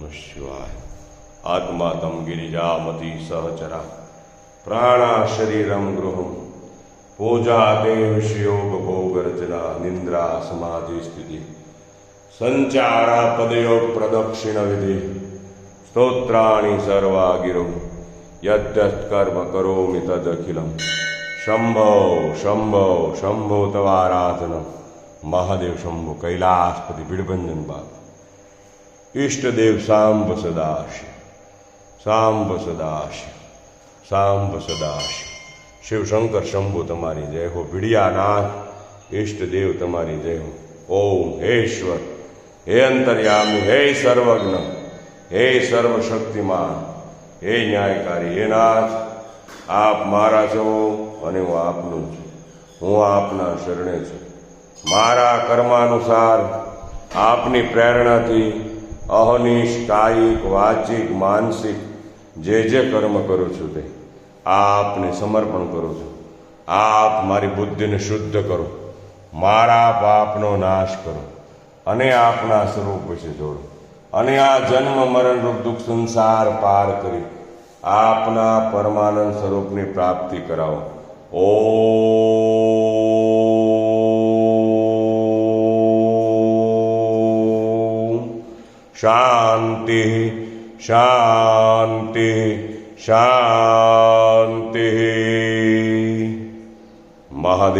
नमः शिवाय। आत्मा तम गिरिजामती सहचरा प्राणा शरीरम गृहम पूजा देव योग भोग रचना निंद्रा समाधि स्थिति संचारा पदयोग प्रदक्षिण विधि स्तोत्राणि सर्वा गिरो यद्यत्कर्म करोमि तदखिलम शंभो शंभो शंभो तवाराधनम। महादेव शंभो कैलासपति बिड़बंजन बाबा इष्ट देव सांब सदाशिव सांब सदाशिव सांब सदाशिव। शिव शंकर शंभु तमारी जय हो। भिड़ियानाथ इष्ट देव तमारी जय हो। ओम हे ईश्वर, हे अंतर्यामी, हे सर्वज्ञ, हे सर्वशक्तिमान, हे न्यायकारी, हे नाथ, आप मारा छो अने हूँ आपनु छुं। हूँ आपना शरणे छुं। मारा कर्मानुसार आपनी प्रेरणाथी अहनिश कायिक वाचिक मानसिक जे कर्म करूँ छुं ते आपने समर्पण करूँ छुं। आप मारी बुद्धिने शुद्ध करो, मारा पापनो नाश करो अने आपना स्वरूप विषे जोड़ो अने आ जन्म मरण रूप दुख संसार पार करी आपना परमानंद स्वरूपनी प्राप्ति कराओ। शांति शांति शांति। महादेव।